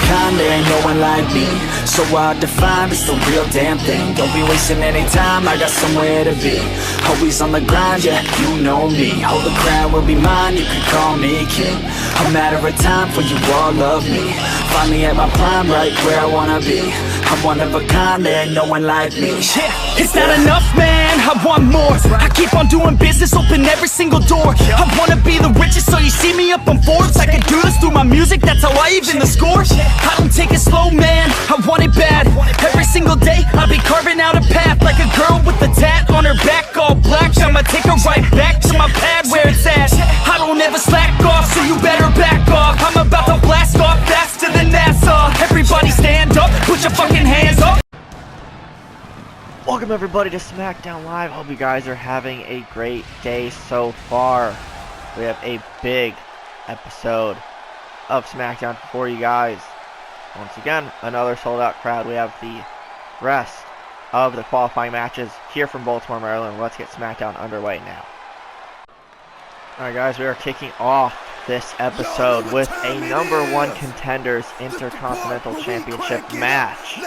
kind, there ain't no one like me. So hard to find, it's the real damn thing. Don't be wasting any time, I got somewhere to be. Always on the grind, yeah, you know me. Hold the crown will be mine, you can call me king. A matter of time for you all love me. Finally at my prime, right where I wanna be. I'm one of a kind, there ain't no one like me. Yeah, it's not enough, man, I want more. I keep on doing business, open every single door. I wanna be the richest, so you see me up on Forbes. I can do this through my music, that's how I even the score. I don't take it slow, man, I want it bad. Every single day, I'll be carving out a path. Like a girl with a tat on her back, all black. I'ma take her right back to my pad where it's at. I don't ever slack off, so you better back off. I'm about to blast off faster than NASA. Everybody stand up, put your fucking hands up. Welcome everybody to SmackDown Live. Hope you guys are having a great day so far. We have a big episode of SmackDown for you guys. Once again, another sold out crowd. We have the rest of the qualifying matches here from Baltimore, Maryland. Let's get SmackDown underway now. Alright guys, we are kicking off this episode with a #1 Contenders Intercontinental Championship match.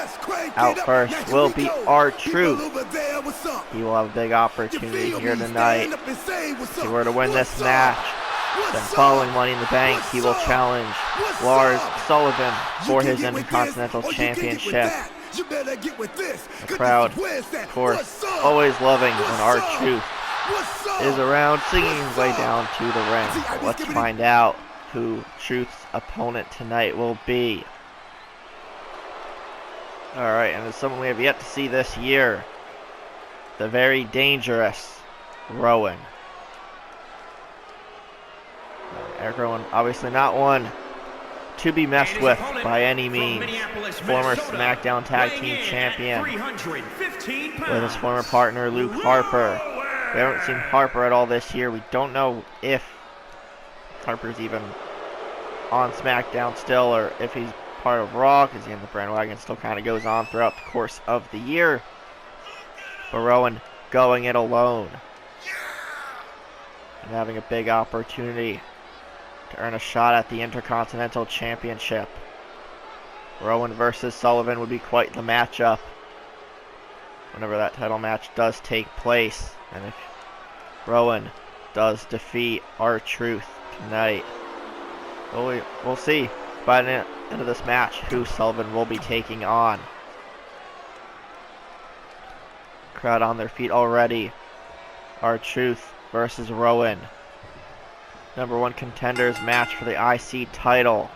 Out first will be R-Truth. He will have a big opportunity here tonight. If he were to win this match, then following Money in the Bank, he will challenge Lars Sullivan for his Intercontinental Championship. The crowd, of course, always loving when R-Truth is around, singing his way down to the ring. Let's find out who Truth's opponent tonight will be. Alright, and there's someone we have yet to see this year. The very dangerous Rowan. Eric Rowan, obviously not one to be messed with by any means. Former SmackDown Tag Team Champion with his former partner Luke Harper. We haven't seen Harper at all this year. We don't know if Harper's even on SmackDown still, or if he's part of Raw, because the bandwagon still kind of goes on throughout the course of the year. But Rowan going it alone and having a big opportunity to earn a shot at the Intercontinental Championship. Rowan versus Sullivan would be quite the matchup whenever that title match does take place. And if Rowan does defeat R-Truth tonight, we'll see by the end of this match who Sullivan will be taking on. Crowd on their feet already. R-Truth versus Rowan. #1 Contenders match for the IC title.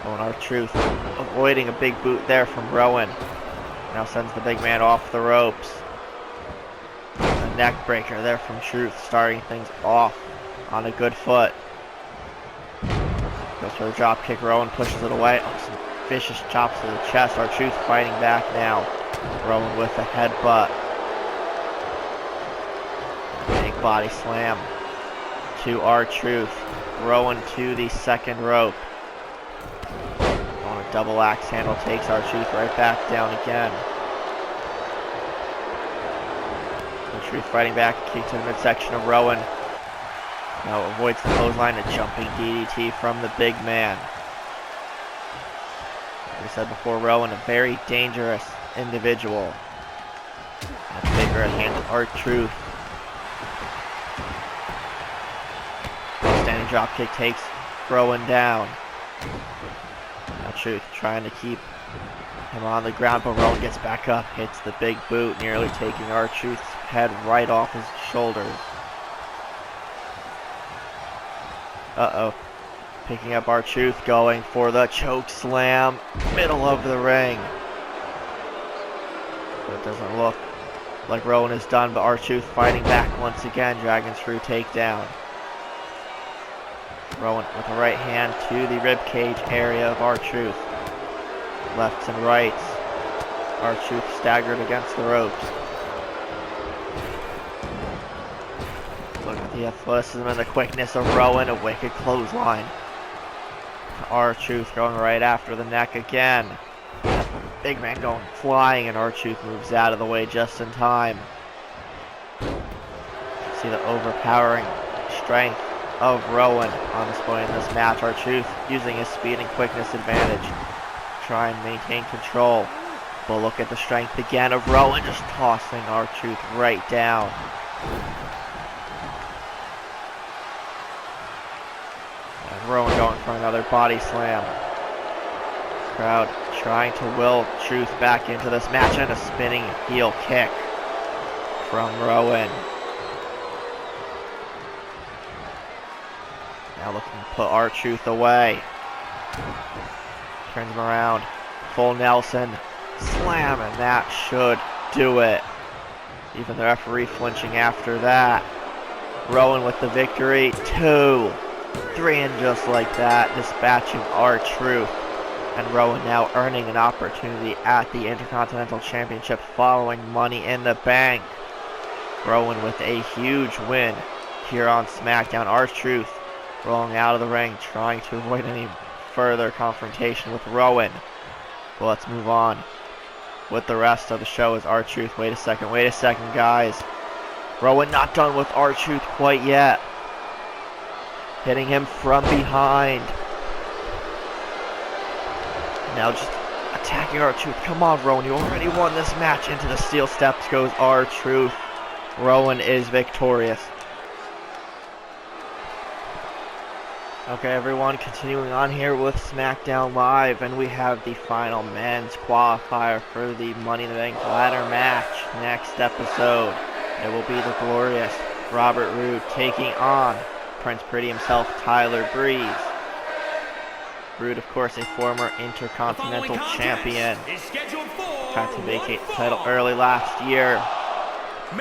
Oh, and R-Truth avoiding a big boot there from Rowan. Now sends the big man off the ropes. A neck breaker there from Truth, starting things off on a good foot. Goes for the drop kick. Rowan pushes it away. Oh, some vicious chops to the chest. R-Truth fighting back now. Rowan with a headbutt. Big body slam to R-Truth. Rowan to the second rope. On a double axe handle, takes R-Truth right back down again. R-Truth fighting back, kick to the midsection of Rowan. Now avoids the clothesline, a jumping DDT from the big man. Like I said before, Rowan, a very dangerous individual. And a bigger hand to R-Truth. Standing drop kick takes Rowan down. R-Truth trying to keep him on the ground, but Rowan gets back up, hits the big boot, nearly taking R-Truth's head right off his shoulders. Uh-oh. Picking up R-Truth, going for the choke slam, middle of the ring. But it doesn't look like Rowan is done, but R-Truth fighting back once again, dragging through takedown. Rowan with the right hand to the ribcage area of R-Truth. Lefts and rights. R-Truth staggered against the ropes. Look at the athleticism and the quickness of Rowan. A wicked clothesline. R-Truth going right after the neck again. Big man going flying, and R-Truth moves out of the way just in time. See the overpowering strength of Rowan on display in this match. R-Truth using his speed and quickness advantage. Try and maintain control. But look at the strength again of Rowan, just tossing R-Truth right down. And Rowan going for another body slam. Crowd trying to will Truth back into this match, and a spinning heel kick from Rowan. Now looking to put R-Truth away. Turns him around. Full Nelson. Slam, and that should do it. Even the referee flinching after that. Rowan with the victory. 2, 3, and just like that, dispatching R-Truth. And Rowan now earning an opportunity at the Intercontinental Championship following Money in the Bank. Rowan with a huge win here on SmackDown. R-Truth rolling out of the ring, trying to avoid any further confrontation with Rowan. Well, let's move on with the rest of the show. Is R-Truth. Wait a second, guys. Rowan not done with R-Truth quite yet. Hitting him from behind. Now just attacking R-Truth. Come on, Rowan, you already won this match. Into the steel steps goes R-Truth. Rowan is victorious. Okay, everyone, continuing on here with SmackDown Live, and we have the final men's qualifier for the Money in the Bank ladder match. Next episode, it will be the glorious Robert Roode taking on Prince Pretty himself, Tyler Breeze. Roode, of course, a former Intercontinental Champion. Had to vacate the title early last year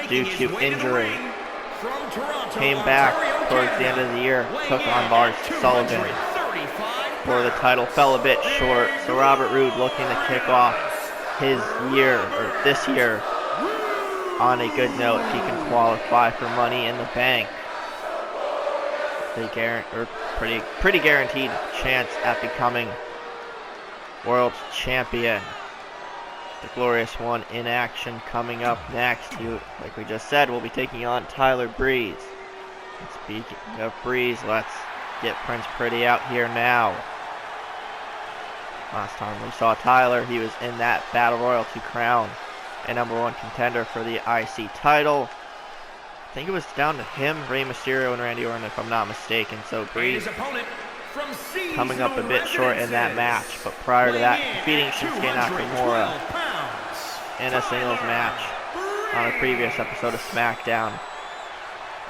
due to injury. Came back towards the end of the year, took on Lars Sullivan for the title, fell a bit short. So Robert Roode looking to kick off his year, or this year, on a good note. If he can qualify for Money in the Bank, pretty guaranteed chance at becoming world champion. The glorious one in action coming up next. Who, like we just said, will be taking on Tyler Breeze. And speaking of Breeze, let's get Prince Pretty out here now. Last time we saw Tyler, he was in that Battle Royal to crown a #1 contender for the IC title. I think it was down to him, Rey Mysterio, and Randy Orton, if I'm not mistaken. So Breeze coming up a bit short in that match, but prior to that, defeating Shinsuke Nakamura in a singles match on a previous episode of SmackDown.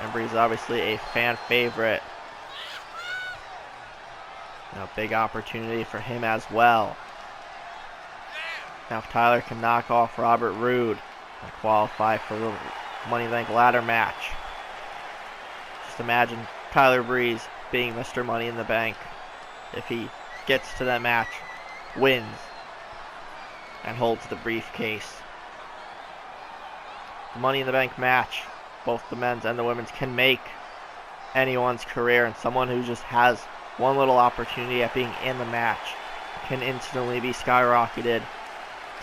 And Breeze obviously a fan favorite. Now, big opportunity for him as well. Now, if Tyler can knock off Robert Roode and qualify for the Money in the Bank ladder match, just imagine Tyler Breeze being Mr. Money in the Bank if he gets to that match, wins, and holds the briefcase. The Money in the Bank match, both the men's and the women's, can make anyone's career, and someone who just has one little opportunity at being in the match can instantly be skyrocketed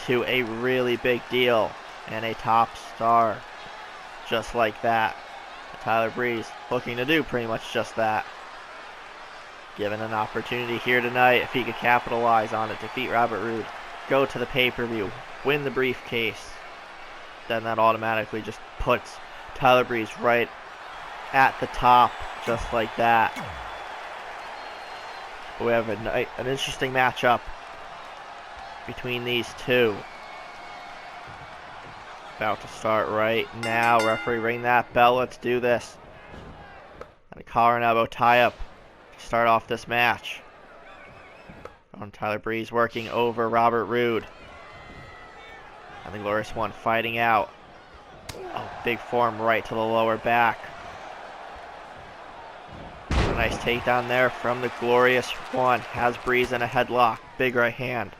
to a really big deal and a top star, just like that. Tyler Breeze looking to do pretty much just that. Given an opportunity here tonight, if he could capitalize on it, defeat Robert Roode, go to the pay-per-view, win the briefcase, then that automatically just puts Tyler Breeze right at the top, just like that. We have an interesting matchup between these two. About to start right now. Referee, ring that bell. Let's do this. And a collar and elbow tie-up to start off this match. On Tyler Breeze working over Robert Roode. And the glorious one fighting out. Oh, big form right to the lower back. A nice takedown there from the glorious one. Has Breeze in a headlock. Big right hand.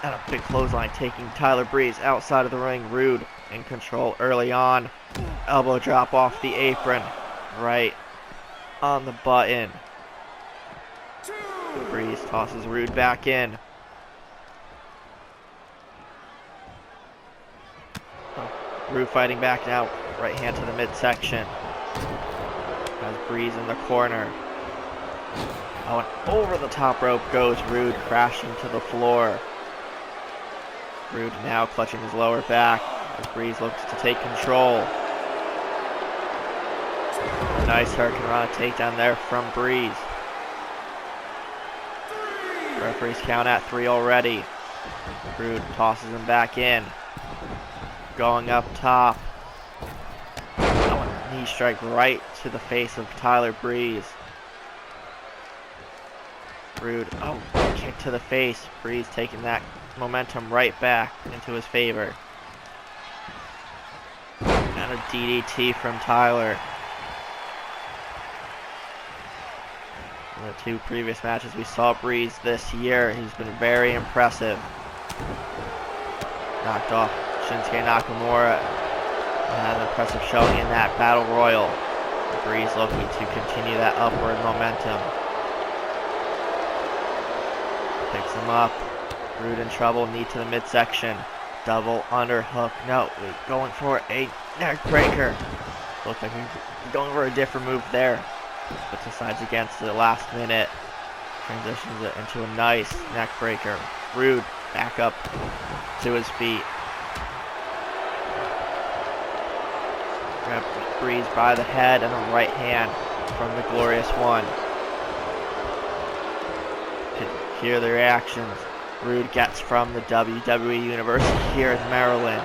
And a big clothesline taking Tyler Breeze outside of the ring. Roode in control early on. Elbow drop off the apron. Right on the button. Breeze tosses Roode back in. Roode fighting back now. Right hand to the midsection. As Breeze in the corner. Oh, and over the top rope goes Rude, crashing to the floor. Rude now clutching his lower back as Breeze looks to take control. Nice Hurricane Rana takedown there from Breeze. Referees count at 3 already. Rude tosses him back in. Going up top. Oh, a knee strike right to the face of Tyler Breeze. Rude, oh, kick to the face. Breeze taking that momentum right back into his favor. And a DDT from Tyler. In the 2 previous matches we saw Breeze this year, he's been very impressive. Knocked off Shinsuke Nakamura and had an impressive showing in that Battle Royal. Breeze looking to continue that upward momentum. Picks him up. Rude in trouble, knee to the midsection. Double underhook. No, going for a neck breaker. Looks like he's going for a different move there. But decides against it last minute. Transitions it into a nice neck breaker. Rude back up to his feet. Grab Breeze by the head and a right hand from the Glorious One. You can hear the reactions Rude gets from the WWE Universe here in Maryland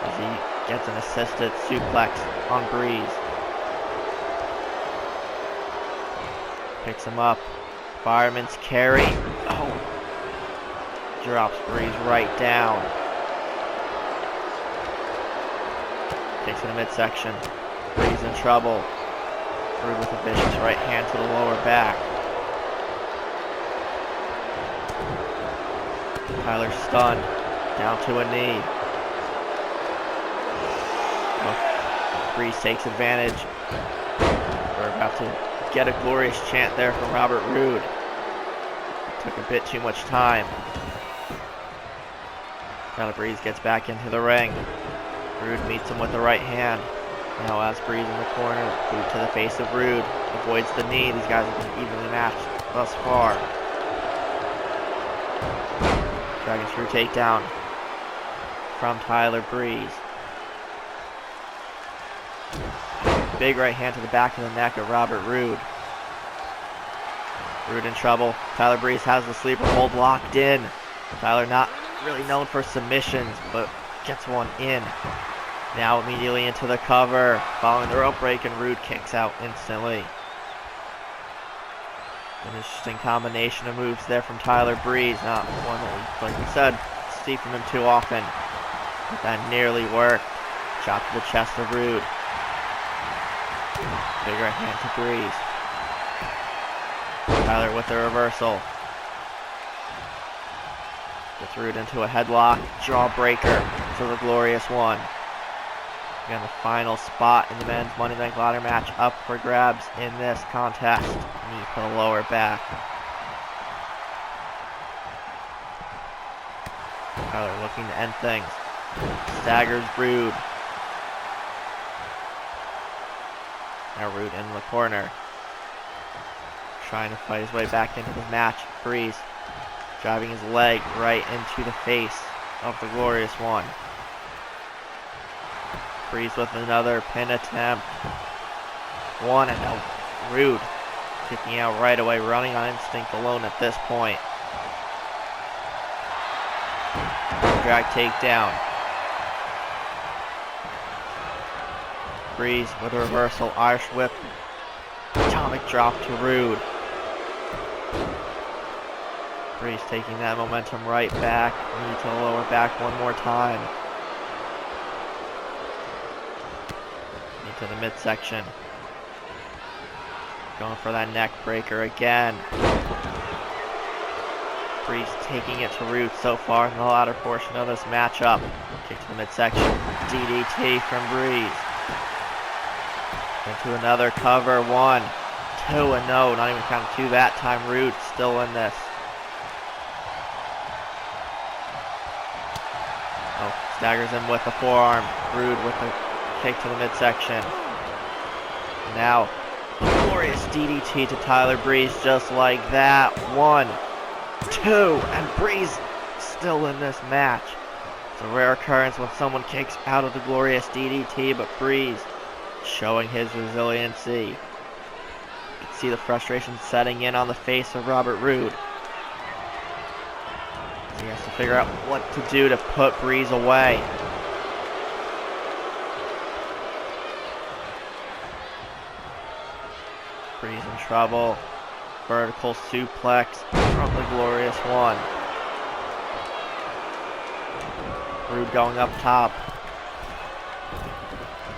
as he gets an assisted suplex on Breeze. Picks him up. Fireman's carry. Oh. Drops Breeze right down. Takes to the midsection. Breeze in trouble. Rude with a vicious right hand to the lower back. Tyler stunned. Down to a knee. Oh. Breeze takes advantage. We're about to get a glorious chant there from Robert Roode. Took a bit too much time. Tyler Breeze gets back into the ring. Roode meets him with the right hand. Now as Breeze in the corner, boot to the face of Roode. Avoids the knee. These guys have been evenly matched thus far. Dragon Screw takedown from Tyler Breeze. Big right hand to the back of the neck of Robert Roode. Roode in trouble. Tyler Breeze has the sleeper hold locked in. Tyler not really known for submissions, but gets one in. Now immediately into the cover. Following the rope break, and Roode kicks out instantly. An interesting combination of moves there from Tyler Breeze. Not one that we, like we said, see from him too often. But that nearly worked. Shot to the chest of Roode. Big right hand to Breeze. Tyler with the reversal. Gets Roode into a headlock. Jawbreaker to the Glorious One. Again, the final spot in the men's Monday Night Ladder match up for grabs in this contest. Knee to the lower back. Tyler looking to end things. Staggers Roode. Now Roode in the corner. Trying to fight his way back into the match. Breeze driving his leg right into the face of the Glorious One. Breeze with another pin attempt. One and no. Roode kicking out right away, running on instinct alone at this point. Drag takedown. Breeze with a reversal, Irish whip. Atomic drop to Roode. Breeze taking that momentum right back. Knee to the lower back one more time. Knee to the midsection. Going for that neck breaker again. Breeze taking it to Roode so far in the latter portion of this matchup. Kick to the midsection. DDT from Breeze. Into another cover. 1, 2, and no, not even counting 2 that time. Roode still in this. Oh, staggers him with the forearm. Roode with the kick to the midsection. Now Glorious DDT to Tyler Breeze just like that. 1, 2, and Breeze still in this match. It's a rare occurrence when someone kicks out of the glorious DDT, but Breeze showing his resiliency. You can see the frustration setting in on the face of Robert Roode. He has to figure out what to do to put Breeze away. Breeze in trouble. Vertical suplex from the glorious one. Roode going up top.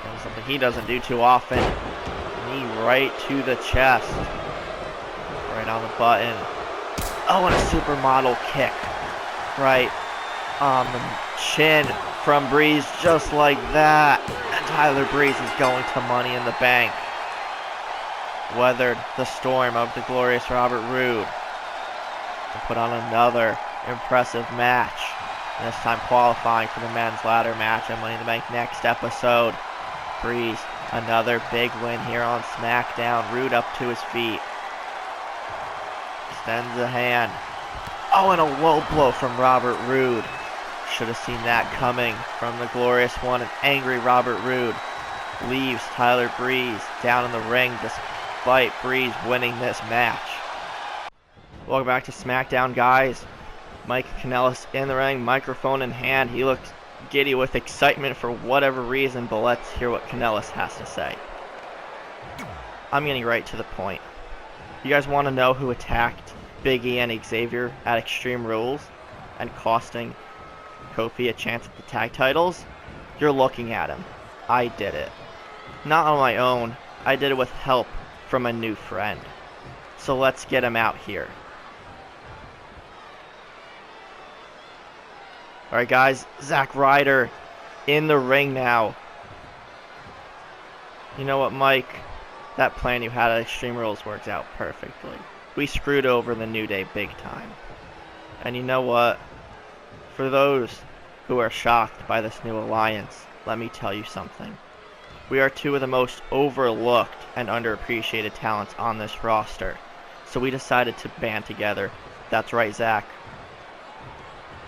And something he doesn't do too often. Knee right to the chest. Right on the button. Oh, and a supermodel kick. Right on the chin from Breeze just like that. And Tyler Breeze is going to Money in the Bank. Weathered the storm of the glorious Robert Roode. And put on another impressive match. This time qualifying for the men's ladder match at Money in the Bank next episode. Breeze, another big win here on SmackDown. Roode up to his feet. Extends a hand. Oh, and a low blow from Robert Roode. Should have seen that coming from the glorious one. An angry Robert Roode leaves Tyler Breeze down in the ring despite Breeze winning this match. Welcome back to SmackDown, guys. Mike Kanellis in the ring, microphone in hand. He looked giddy with excitement for whatever reason, but let's hear what Kanellis has to say. I'm getting right to the point. You guys want to know who attacked Big E and Xavier at Extreme Rules and costing Kofi a chance at the tag titles? You're looking at him. I did it. Not on my own. I did it with help from a new friend. So let's get him out here. Alright guys, Zack Ryder in the ring now. You know what, Mike? That plan you had at Extreme Rules works out perfectly. We screwed over the New Day big time. And you know what? For those who are shocked by this new alliance, let me tell you something. We are two of the most overlooked and underappreciated talents on this roster. So we decided to band together. That's right, Zach.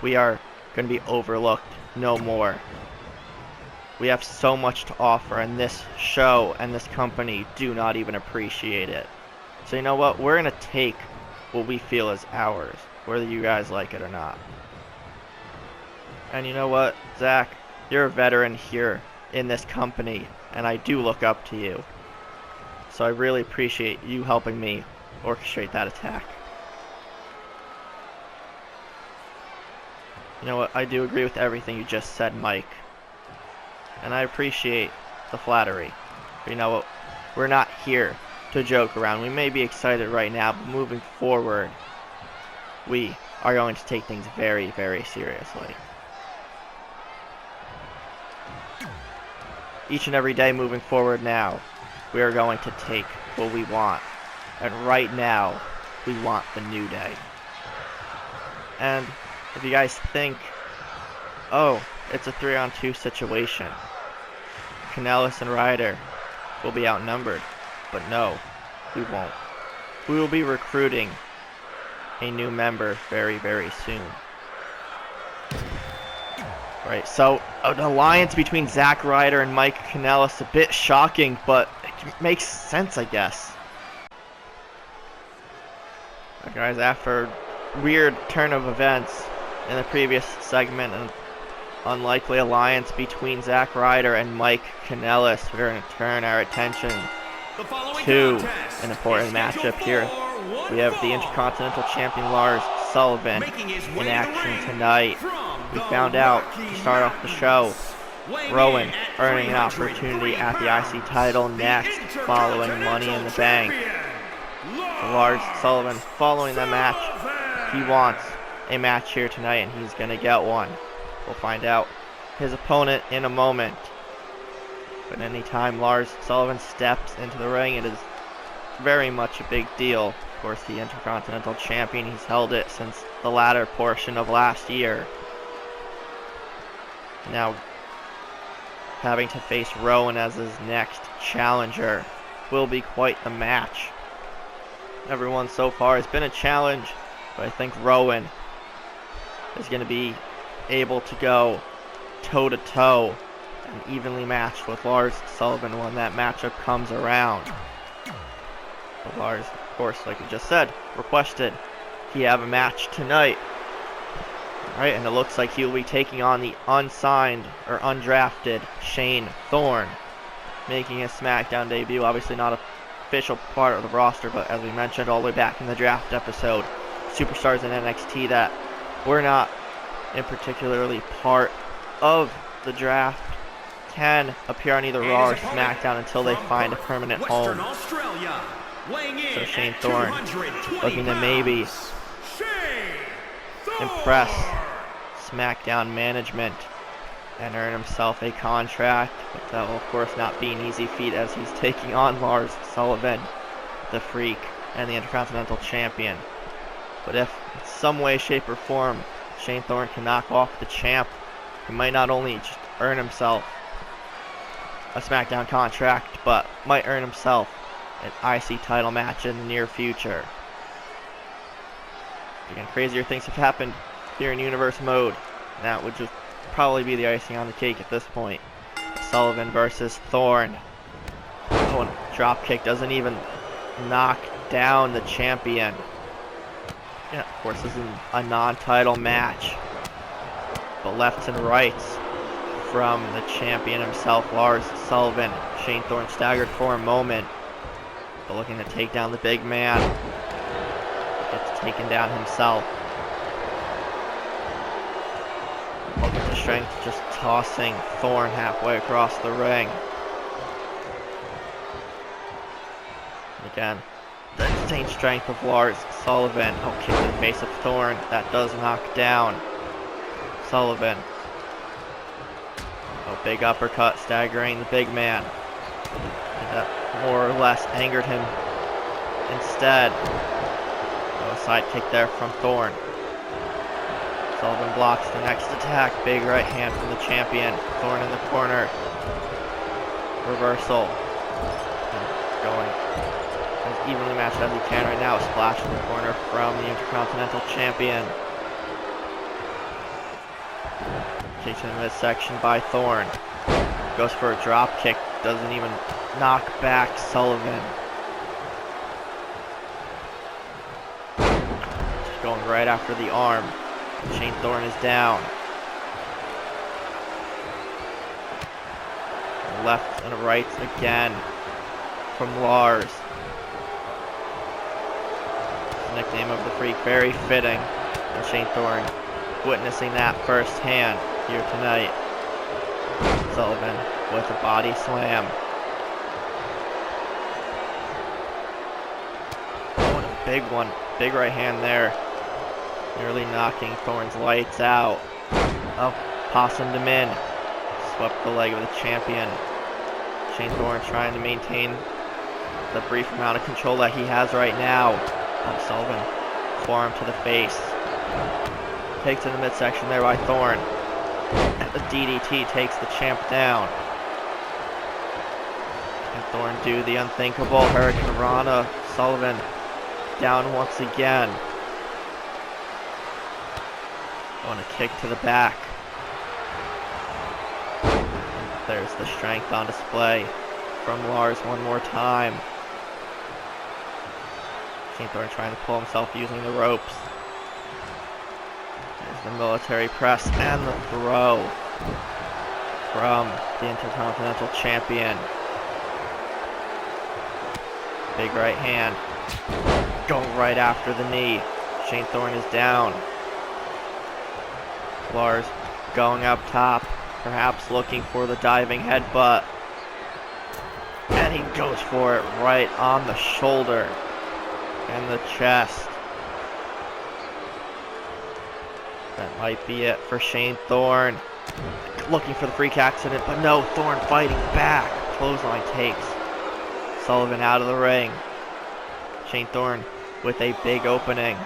We are going to be overlooked no more. We have so much to offer, and this show and this company do not even appreciate it. So you know what? We're going to take what we feel is ours, whether you guys like it or not. And you know what, Zach? You're a veteran here in this company, and I do look up to you. So I really appreciate you helping me orchestrate that attack. You know what? I do agree with everything you just said, Mike. And I appreciate the flattery. But you know what? We're not here to joke around. We may be excited right now, but moving forward, we are going to take things very, very seriously. Each and every day moving forward now, we are going to take what we want. And right now, we want the New Day. And if you guys think, oh, it's a 3-on-2 situation, Kanellis and Ryder will be outnumbered. But no, we won't. We will be recruiting a new member very, very soon. Right, so an alliance between Zack Ryder and Mike Kanellis, a bit shocking, but it makes sense, I guess. Right, guys, after a weird turn of events in the previous segment, an unlikely alliance between Zack Ryder and Mike Kanellis, we're going to turn our attention to an important matchup here. We have the Intercontinental Champion Lars Sullivan in action tonight. We found out to start off the show, Rowan earning an opportunity at the IC title next following Money in the Bank. Lars Sullivan following the match, he wants a match here tonight and he's going to get one. We'll find out his opponent in a moment. But anytime Lars Sullivan steps into the ring, it is very much a big deal. Of course, the Intercontinental Champion, he's held it since the latter portion of last year. Now, having to face Rowan as his next challenger. will be quite the match. Everyone so far has been a challenge, but I think Rowan is going to be able to go toe-to-toe and evenly matched with Lars Sullivan when that matchup comes around. But Lars, of course, like we just said, requested he have a match tonight. Alright, and it looks like he'll be taking on the unsigned or undrafted Shane Thorne, making his SmackDown debut. Obviously not an official part of the roster, but as we mentioned all the way back in the draft episode, superstars in NXT that were not in particularly part of the draft can appear on either Raw or SmackDown until they find a permanent home. So Shane Thorne looking to maybe impress SmackDown management and earn himself a contract, but that will of course not be an easy feat as he's taking on Lars Sullivan, the Freak, and the Intercontinental Champion. But if in some way, shape, or form Shane Thorne can knock off the champ, he might not only just earn himself a SmackDown contract, but might earn himself an IC title match in the near future. Again, crazier things have happened here in Universe Mode. That would just probably be the icing on the cake at this point. Sullivan versus Thorne. Oh, and drop kick doesn't even knock down the champion. Yeah, of course, this is a non-title match. But lefts and rights from the champion himself, Lars Sullivan. Shane Thorne staggered for a moment, but looking to take down the big man. Gets taken down himself. Look at the strength, just tossing Thorne halfway across the ring. And again, the insane strength of Lars Sullivan. Oh, kick to the face of Thorne. That does knock down Sullivan. Oh, big uppercut, staggering the big man. And that more or less angered him instead. Oh, a side kick there from Thorne. Sullivan blocks the next attack. Big right hand from the champion. Thorne in the corner. Reversal. And going as evenly matched as he can right now. A splash in the corner from the Intercontinental Champion. Kick to the midsection by Thorne. Goes for a drop kick. Doesn't even knock back Sullivan. Just going right after the arm. Shane Thorne is down. Left and right again from Lars. The nickname of the Freak, very fitting. And Shane Thorne witnessing that firsthand here tonight. Sullivan with a body slam. Oh, and a big one. Big right hand there. Nearly knocking Thorne's lights out. Oh, possummed him in. Swept the leg of the champion. Shane Thorne trying to maintain the brief amount of control that he has right now. Oh, Sullivan, forearm to the face. Take to the midsection there by Thorne. And the DDT takes the champ down. And Thorne do the unthinkable. Hurricane Rana. Sullivan down once again. Oh, and a kick to the back. And there's the strength on display from Lars one more time. Shane Thorne trying to pull himself using the ropes. There's the military press and the throw from the Intercontinental Champion. Big right hand. Going right after the knee. Shane Thorne is down. Lars going up top, perhaps looking for the diving headbutt. And he goes for it right on the shoulder and the chest. That might be it for Shane Thorne. Looking for the freak accident, but no, Thorne fighting back. Clothesline takes Sullivan out of the ring. Shane Thorne with a big opening.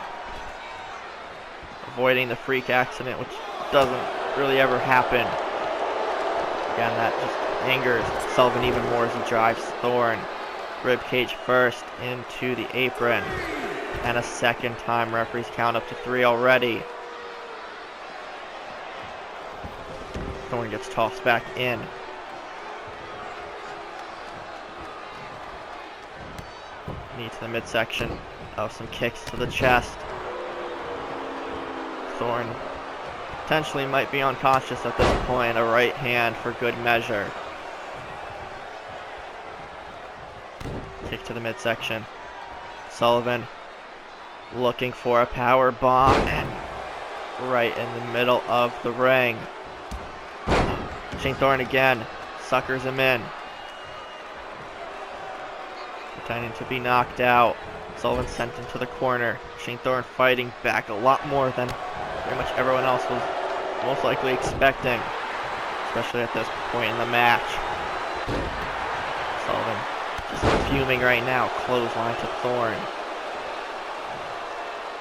Avoiding the freak accident, which doesn't really ever happen. Again, that just angers Sullivan even more as he drives Thorne rib cage first into the apron. And a second time. Referees count up to 3 already. Thorne gets tossed back in. Knee to the midsection of some kicks to the chest. Thorne potentially might be unconscious at this point. A right hand for good measure. Kick to the midsection. Sullivan looking for a power bomb and right in the middle of the ring. Shane Thorne again suckers him in. Pretending to be knocked out. Sullivan sent into the corner. Shane Thorne fighting back a lot more than pretty much everyone else was most likely expecting, especially at this point in the match. Sullivan just fuming right now. Clothesline to Thorne.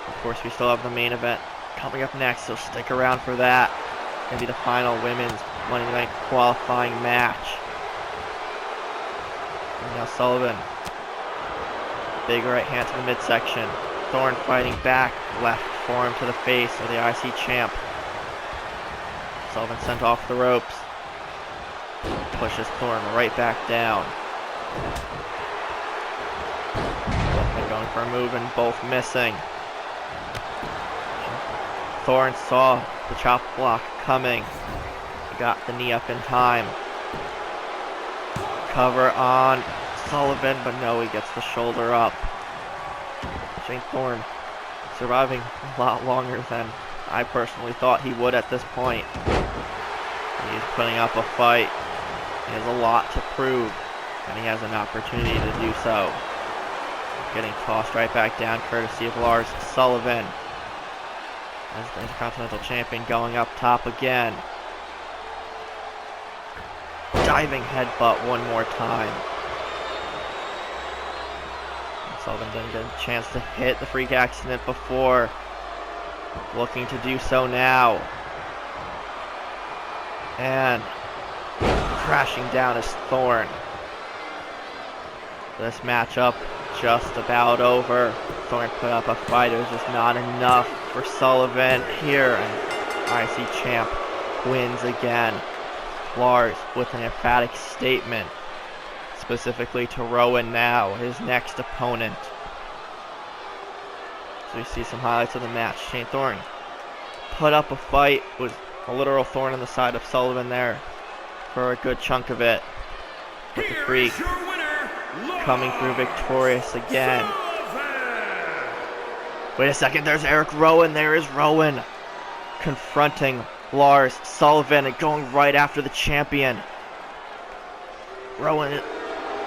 Of course, we still have the main event coming up next, so stick around for that. It's going to be the final women's Money in the Bank qualifying match. And now Sullivan. Big right hand to the midsection. Thorne fighting back. Left forearm to the face of the IC champ. Sullivan sent off the ropes. Pushes Thorne right back down. Both going for a move and both missing. Thorne saw the chop block coming. He got the knee up in time. Cover on Sullivan, but no, he gets the shoulder up. Shane Thorne surviving a lot longer than I personally thought he would at this point. He's putting up a fight. He has a lot to prove, and he has an opportunity to do so. Getting tossed right back down courtesy of Lars Sullivan. As the Intercontinental Champion going up top again. Diving headbutt one more time. Sullivan didn't get a chance to hit the freak accident before. Looking to do so now. And crashing down is Thorne. This matchup just about over. Thorne put up a fight. It was just not enough for Sullivan here. And IC champ wins again. Lars with an emphatic statement. Specifically to Rowan now, his next opponent. So we see some highlights of the match. Shane Thorne put up a fight. Was a literal thorn in the side of Sullivan there for a good chunk of it. But the Freak coming through victorious again. Wait a second, there's Eric Rowan. There is Rowan confronting Lars Sullivan and going right after the champion. Rowan,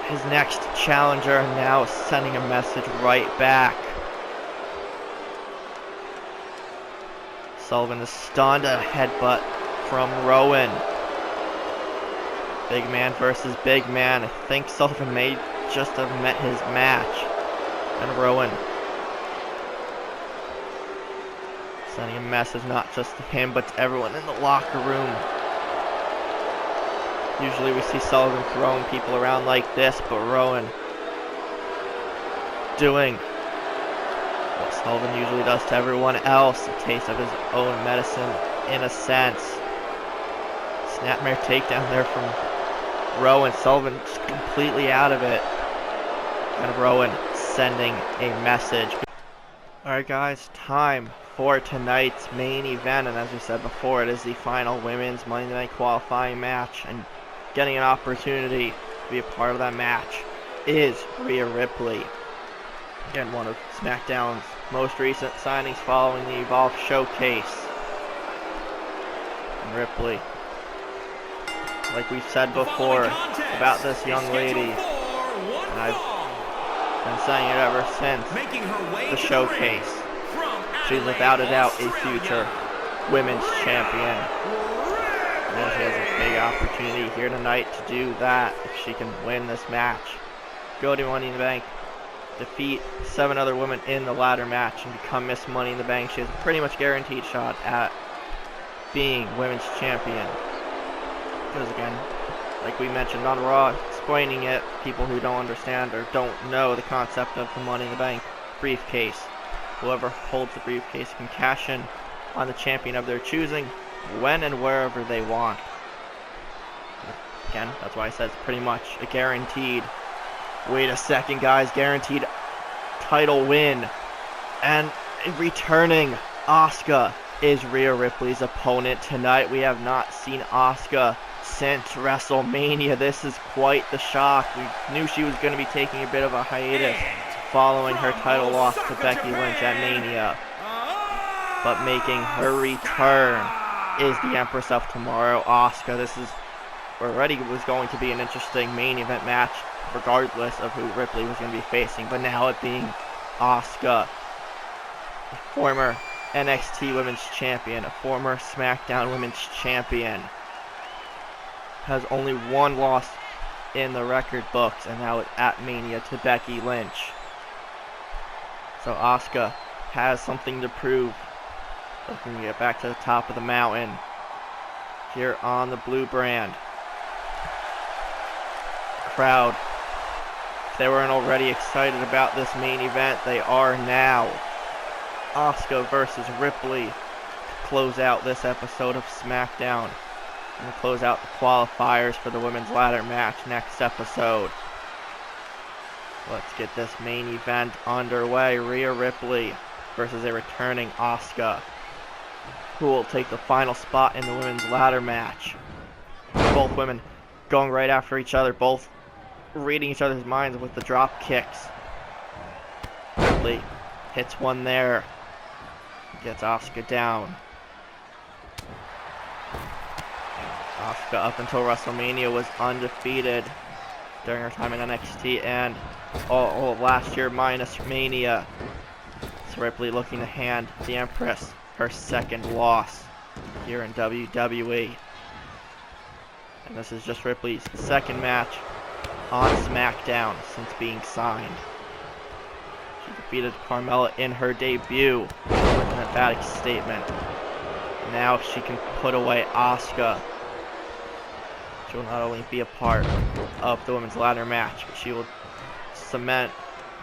his next challenger, now sending a message right back. Sullivan is stunned. A headbutt from Rowan. Big man versus big man. I think Sullivan may just have met his match. And Rowan sending a message not just to him, but to everyone in the locker room. Usually we see Sullivan throwing people around like this, but Rowan doing what Sullivan usually does to everyone else. A taste of his own medicine, in a sense. Snapmare takedown there from Rowan. Sullivan just completely out of it. And Rowan sending a message. Alright guys, time for tonight's main event. And as we said before, it is the final women's Money in the Bank qualifying match. And getting an opportunity to be a part of that match is Rhea Ripley. Again, one of SmackDown's most recent signings following the Evolve Showcase. And Ripley, like we've said before about this young lady, and I've been saying it ever since the showcase, she's without a doubt a future women's champion. And she has a big opportunity here tonight to do that if she can win this match. Go to Money in the Bank, defeat 7 other women in the ladder match, and become Miss Money in the Bank. She has a pretty much guaranteed shot at being women's champion. Because again, like we mentioned on Raw, explaining it, people who don't understand or don't know the concept of the Money in the Bank briefcase. Whoever holds the briefcase can cash in on the champion of their choosing when and wherever they want. Again, that's why I said it's pretty much a guaranteed, wait a second guys, guaranteed title win. And returning Asuka is Rhea Ripley's opponent tonight. We have not seen Asuka since WrestleMania. This is quite the shock. We knew she was going to be taking a bit of a hiatus following her title loss to Becky Lynch at Mania. But making her return is the Empress of Tomorrow, Asuka. This is already was going to be an interesting main event match regardless of who Ripley was going to be facing. But now it being Asuka, a former NXT Women's Champion, a former SmackDown Women's Champion, has only one loss in the record books, and now it's at Mania to Becky Lynch. So Asuka has something to prove. Looking to get back to the top of the mountain here on the blue brand. Crowd, if they weren't already excited about this main event, they are now. Asuka versus Ripley to close out this episode of SmackDown. And to close out the qualifiers for the women's ladder match next episode. Let's get this main event underway. Rhea Ripley versus a returning Asuka, who will take the final spot in the women's ladder match. Both women going right after each other, both reading each other's minds with the drop kicks. Ripley hits one there, gets Asuka down. Asuka up until WrestleMania was undefeated during her time in NXT and all of last year minus Mania. So Ripley looking to hand the Empress her second loss here in WWE. And this is just Ripley's second match on SmackDown since being signed. She defeated Carmella in her debut with an emphatic statement. Now she can put away Asuka. She will not only be a part of the women's ladder match, but she will cement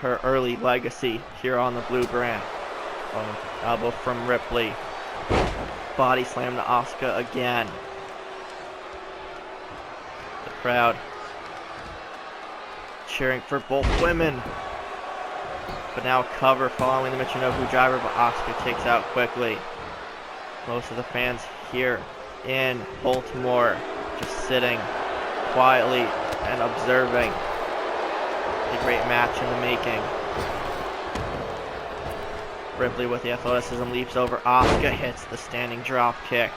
her early legacy here on the blue brand. Elbow from Ripley. Body slam to Asuka again. The crowd cheering for both women. But now a cover following the Michinoku driver, but Asuka takes out quickly. Most of the fans here in Baltimore just sitting quietly and observing a great match in the making. Ripley with the athleticism leaps over Asuka, hits the standing drop kick.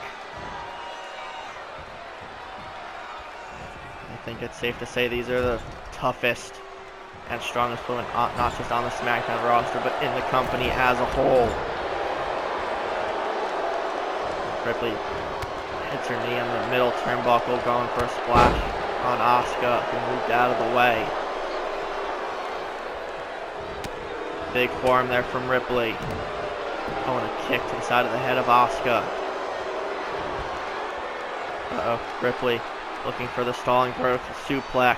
I think it's safe to say these are the toughest and strongest women, not just on the SmackDown roster, but in the company as a whole. Ripley hits her knee on the middle turnbuckle, going for a splash on Asuka, who moved out of the way. Big forearm there from Ripley. Oh, and a kick to the side of the head of Asuka. Ripley looking for the stalling vertical suplex.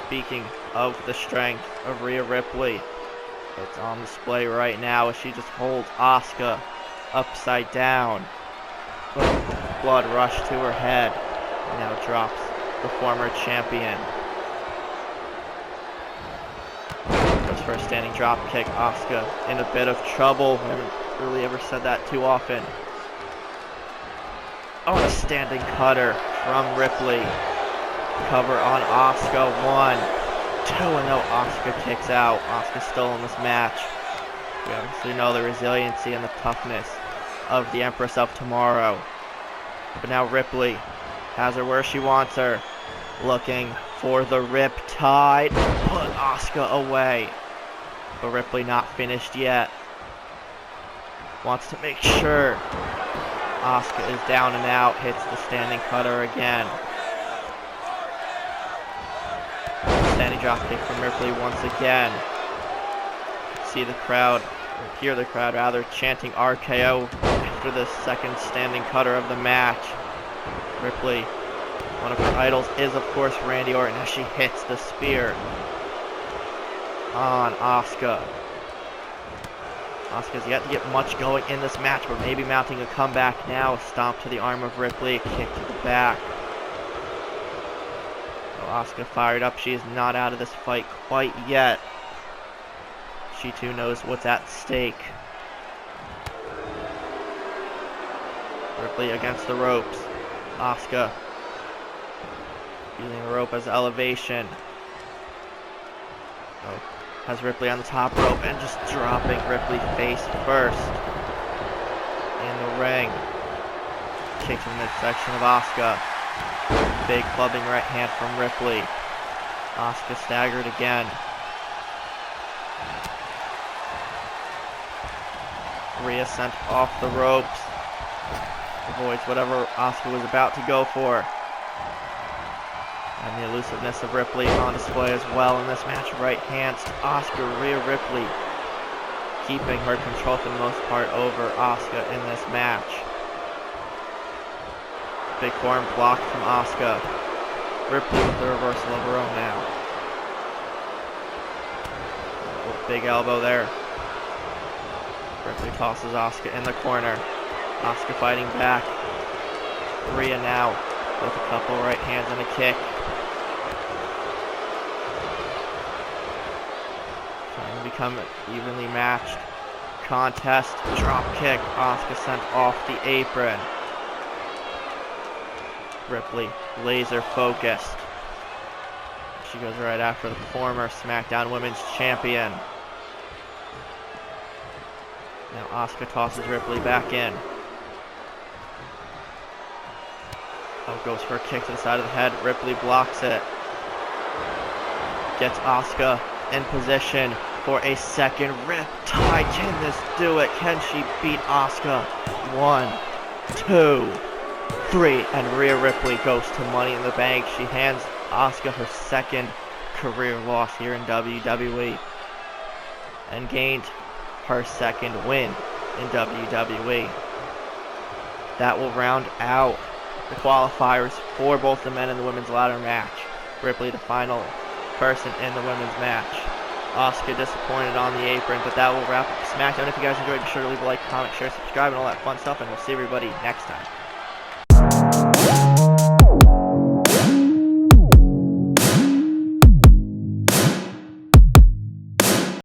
Speaking of the strength of Rhea Ripley, it's on display right now as she just holds Asuka upside down. Blood rush to her head. And now drops the former champion. Goes for a standing drop kick. Asuka in a bit of trouble. We haven't really ever said that too often. Oh, a standing cutter from Ripley. Cover on Asuka. 1, 2, and no, Asuka kicks out. Asuka's still in this match. We obviously know the resiliency and the toughness of the Empress of Tomorrow. But now Ripley has her where she wants her. Looking for the Riptide. Put Asuka away. But Ripley not finished yet. Wants to make sure Asuka is down and out. Hits the standing cutter again. Standing drop kick from Ripley once again. See the crowd, or hear the crowd rather, chanting RKO after the second standing cutter of the match. Ripley One of her idols is, of course, Randy Orton as she hits the spear on Asuka. Asuka's yet to get much going in this match, but maybe mounting a comeback now. A stomp to the arm of Ripley, a kick to the back. So Asuka fired up. She is not out of this fight quite yet. She too knows what's at stake. Ripley against the ropes. Asuka using the rope as elevation. Oh, has Ripley on the top rope and just dropping Ripley face first in the ring. Kick to the midsection of Asuka. Big clubbing right hand from Ripley. Asuka staggered again. Rhea sent off the ropes. Avoids whatever Asuka was about to go for. And the elusiveness of Ripley on display as well in this match. Right hands to Asuka. Rhea Ripley keeping her control for the most part over Asuka in this match. Big forearm block from Asuka. Ripley with the reversal of her own now. Big elbow there. Ripley tosses Asuka in the corner. Asuka fighting back. Rhea now with a couple right hands and a kick. Trying to become an evenly matched contest. Drop kick. Asuka sent off the apron. Ripley laser focused. She goes right after the former SmackDown Women's Champion. Now Asuka tosses Ripley back in. Oh, goes for a kick to the side of the head. Ripley blocks it. Gets Asuka in position for a second riptide. Can this do it? Can she beat Asuka? 1, 2, 3. And Rhea Ripley goes to Money in the Bank. She hands Asuka her second career loss here in WWE. And gained her second win in WWE. That will round out the qualifiers for both the men and the women's ladder match. Ripley the final person in the women's match. Asuka disappointed on the apron, but that will wrap up SmackDown. If you guys enjoyed, be sure to leave a like, comment, share, subscribe, and all that fun stuff, and we'll see everybody next time.